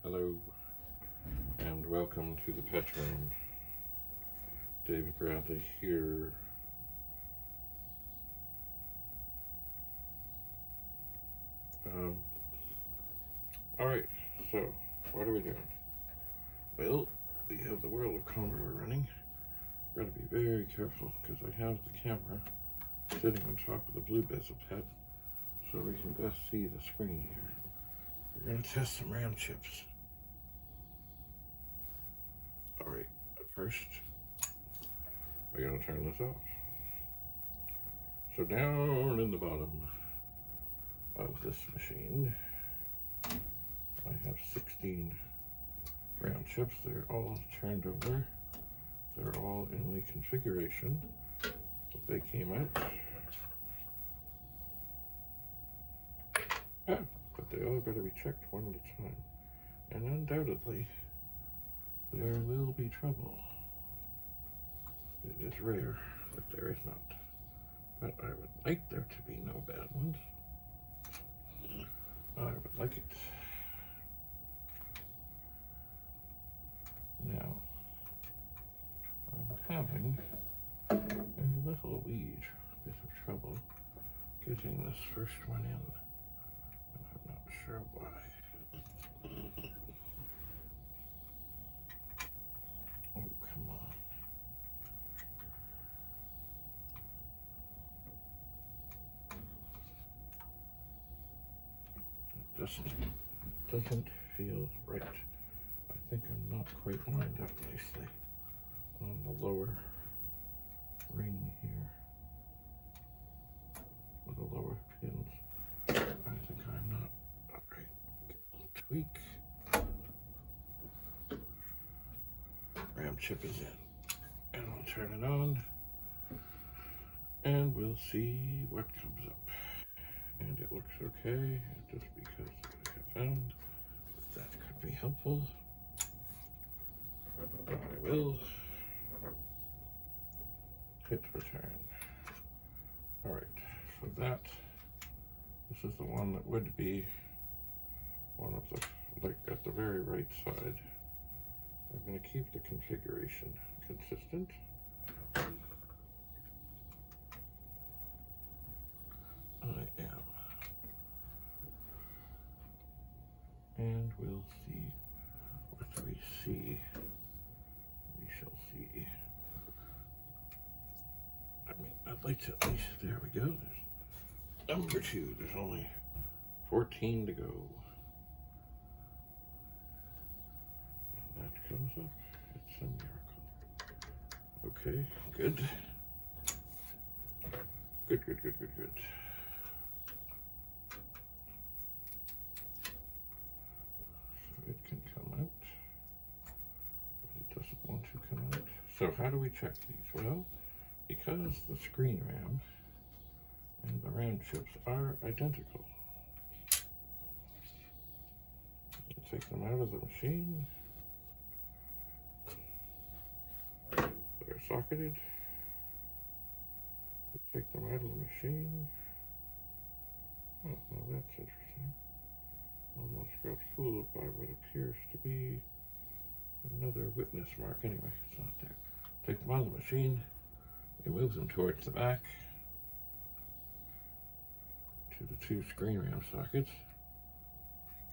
Hello, and welcome to the pet room. David Bradley here. Alright, so what are we doing? Well, we have the world of Commodore running. Gotta be very careful because I have the camera sitting on top of the blue bezel pet so we can best see the screen here. We're gonna test some RAM chips. Alright, first we're gonna turn this off. So down in the bottom of this machine, I have 16 RAM chips. They're all turned over. They're all in the configuration that they came out. But they all got to be checked one at a time. And undoubtedly, there will be trouble. It is rare that there is not. But I would like there to be no bad ones. I would like it. Now, I'm having a little wee bit of trouble getting this first one in, and I'm not sure why. Oh, come on. It just doesn't feel right. I think I'm not quite lined up nicely on the lower ring here with the lower pins. I think I'm not. Alright, tweak. RAM chip is in. And I'll turn it on and we'll see what comes up. And it looks okay, just because I found that could be helpful. I will hit return. Alright, so this is the one that would be one of the, like at the very right side. I'm going to keep the configuration consistent. I am. And we'll see what we see. We shall see. I mean, I'd like to at least, there we go. There's number 2. There's only 14 to go. And that comes up. It's a miracle. Okay, good. Good. So it can come out, but it doesn't want to come out. So how do we check these? Well, because the screen RAM and the RAM chips are identical, you take them out of the machine. They're socketed. You take them out of the machine. Oh, well, that's interesting. Almost got fooled by what appears to be another witness mark. Anyway, it's not there. Take them out of the machine. We move them towards the back to the 2 screen RAM sockets.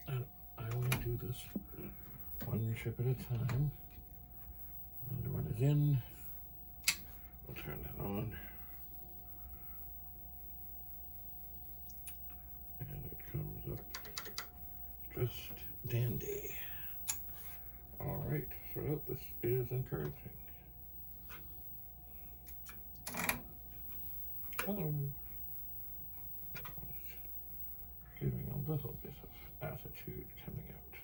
And I only do this one chip at a time. Another one is in. We'll turn that on. And it comes up just dandy. Alright, so this is encouraging. Hello. Giving a little bit of attitude coming out.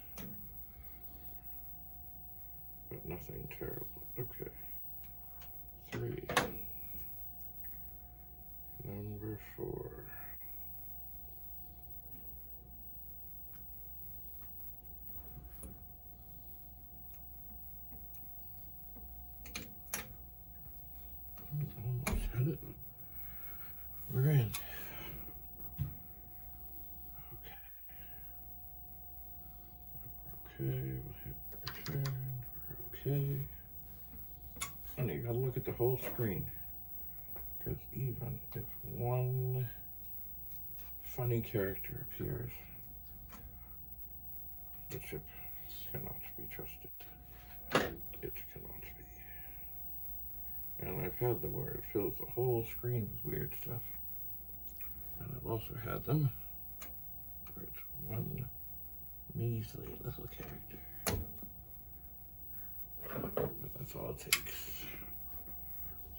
But nothing terrible. Okay. 3. Number 4. Almost had it. We're in. Okay. Okay, we'll hit return. We're okay. And you gotta look at the whole screen, because even if one funny character appears, the chip cannot be trusted. It cannot be. And I've had them where it fills the whole screen with weird stuff. And I've also had them where it's one measly little character. But that's all it takes.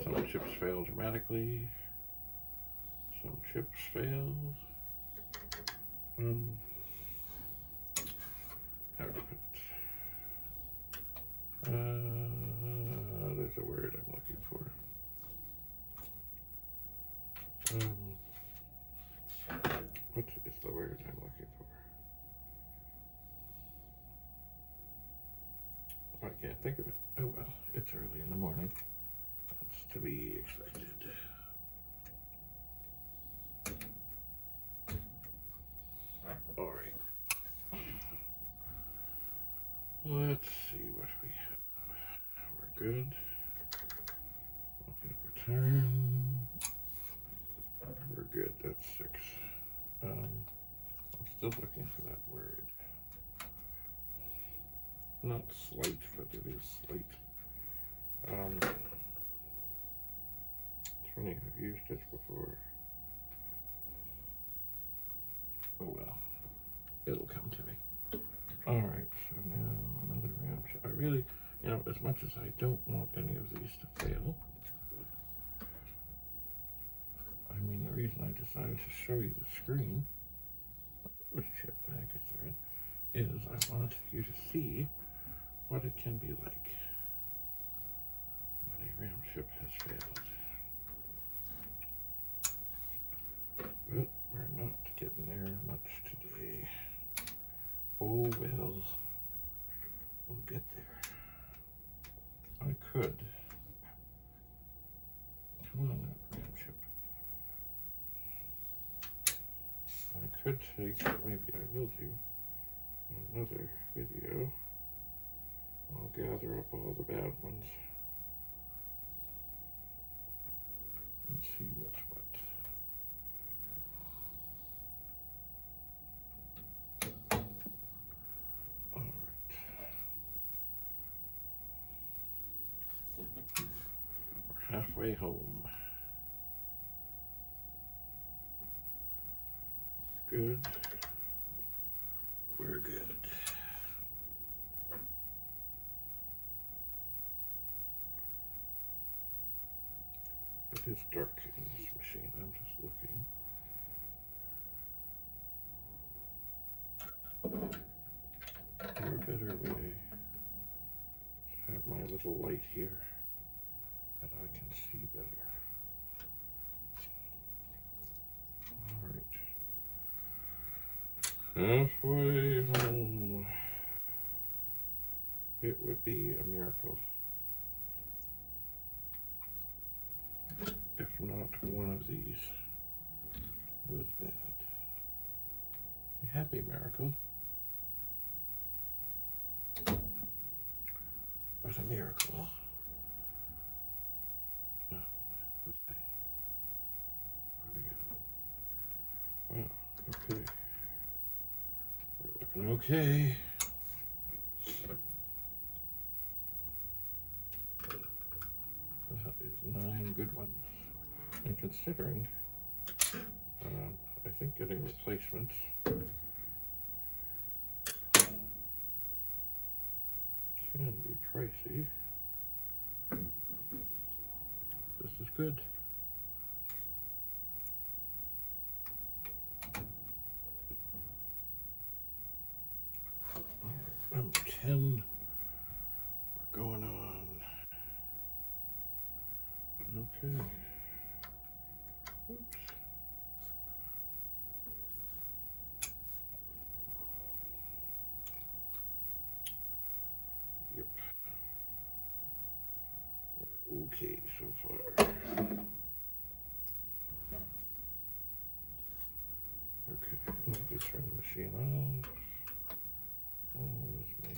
Some chips fail dramatically. Some chips fail. How to put it? There's a word I'm looking for. What is the word I'm looking for? I can't think of it. Oh well, it's early in the morning. That's to be expected. All right. Let's see what we have. We're good. We'll hit return. We're good. That's 6. I'm still looking for that word. Not slight, but it is slight. It's funny, I've used it before. Oh well, it'll come to me. Alright, so now another RAM chip. I really, as much as I don't want any of these to fail, I mean, the reason I decided to show you the screen, which chip bag is there in, is I wanted you to see what it can be like when a RAM chip has failed. But we're not getting there much today. Oh well, we'll get there. I could. Come on, that RAM chip. I could take, maybe I will do, another video. I'll gather up all the bad ones and see what's what. All right. We're halfway home. Good. We're good. It is dark in this machine. I'm just looking. For a better way to have my little light here that I can see better. Alright. Halfway home. It would be a miracle if not one of these was bad. A happy miracle, but a miracle. No, let's see. What do we got? Wow, okay. We're looking okay. That is 9 good ones. And considering, I think getting replacements can be pricey. This is good. Number 10, we're going on. Okay. Oops. Yep. We're okay so far. Okay, let me turn the machine off. Oh, with me.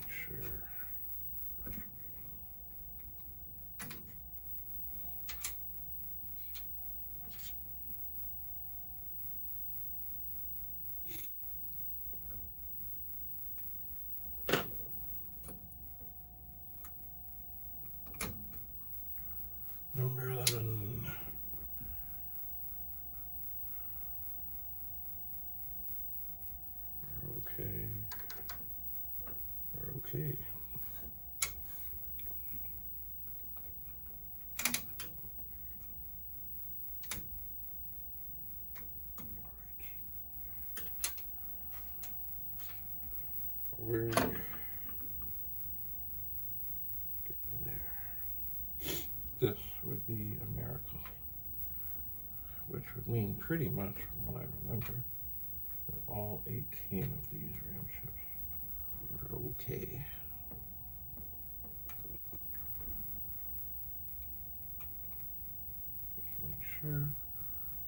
Okay. We're getting there. This would be a miracle, which would mean pretty much, from what I remember, that all 18 of these RAM chips are okay. Just make sure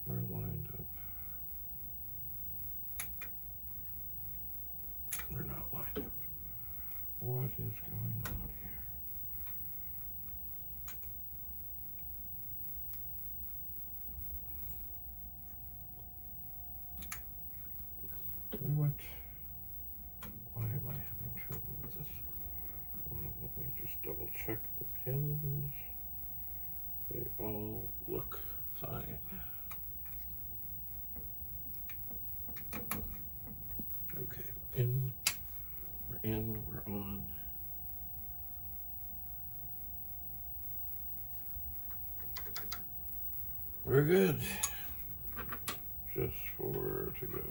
we're lined up. We're not lined up. What is going on here? What? Why am I having trouble with this? Well, let me just double check the pins. They all look fine. Okay, we're on. We're good. Just 4 to go.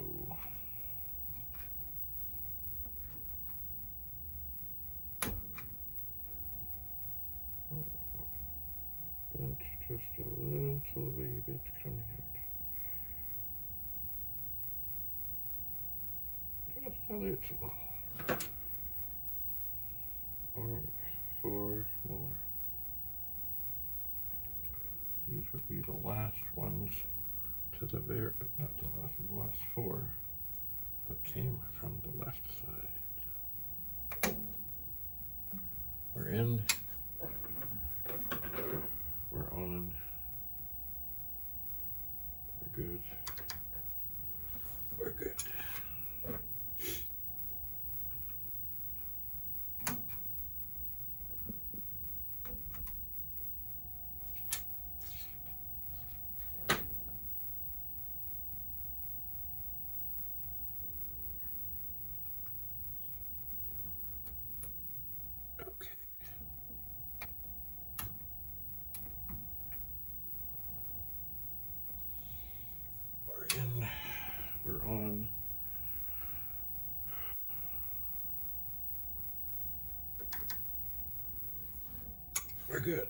Bent just a little wee bit coming out. Just a little. Alright, 4 more. These would be the last ones to the very, not the last 4 that came from the left side. We're in. We're on. We're good. We're good. We're on. We're good.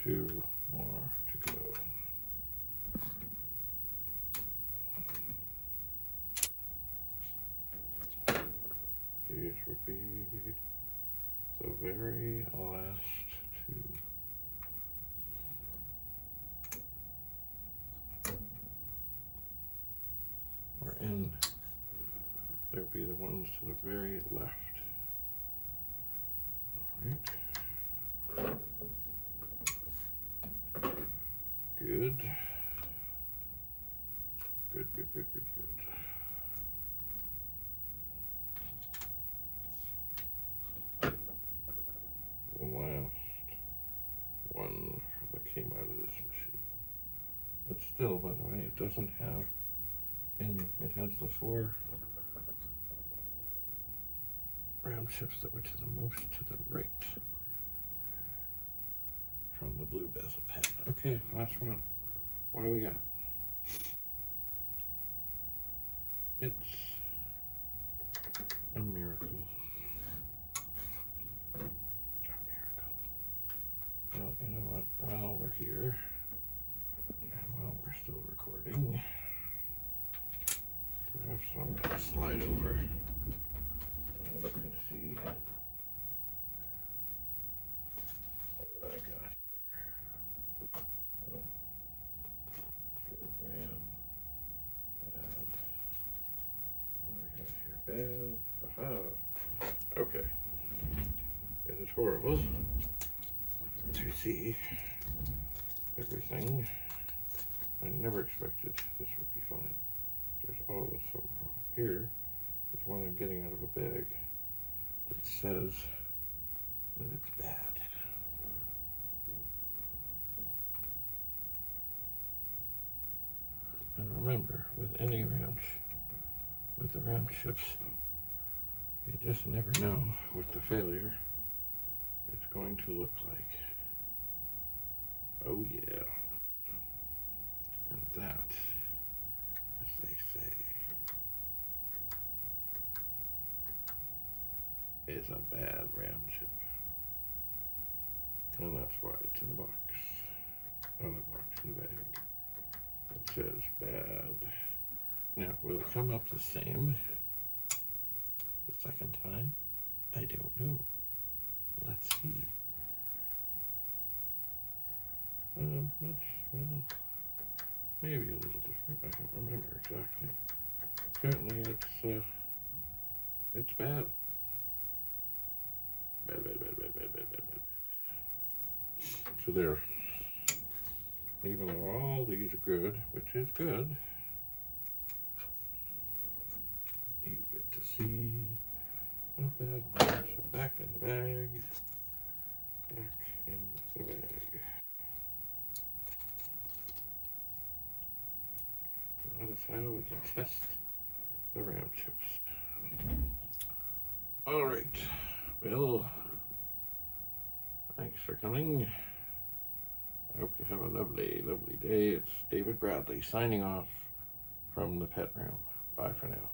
2 more to go. These would be the very last 2. And they would be the ones to the very left. All right. Good. Good, good, good, good, good. The last one that came out of this machine. But still, by the way, it doesn't have any. It has the 4 RAM chips that were to the most to the right from the blue bezel pad. Okay, last one. What do we got? It's a miracle. A miracle. Well, you know what? While we're here, and while we're still recording, perhaps I'm going to slide over. Let me see what I got here. Oh, good RAM. Bad. What do we got here? Bad. Aha. Okay. It is horrible to see everything. I never expected this would be fine. There's always something wrong. Here is one I'm getting out of a bag that says that it's bad. And remember, with any RAM, with the RAM chips, you just never know what the failure is going to look like. Oh yeah. And that, as they say, is a bad RAM chip. And that's why it's in the box. Oh, the box in the bag. It says bad. Now, will it come up the same the second time? I don't know. Let's see. Well, maybe a little different. I don't remember exactly. Certainly, it's bad. Bad. So there. Even though all these are good, which is good, you get to see a bad one. So back in the bag. Back in the bag. That is how we can test the RAM chips. Alright, well, thanks for coming. I hope you have a lovely, lovely day. It's David Bradley signing off from the pet room. Bye for now.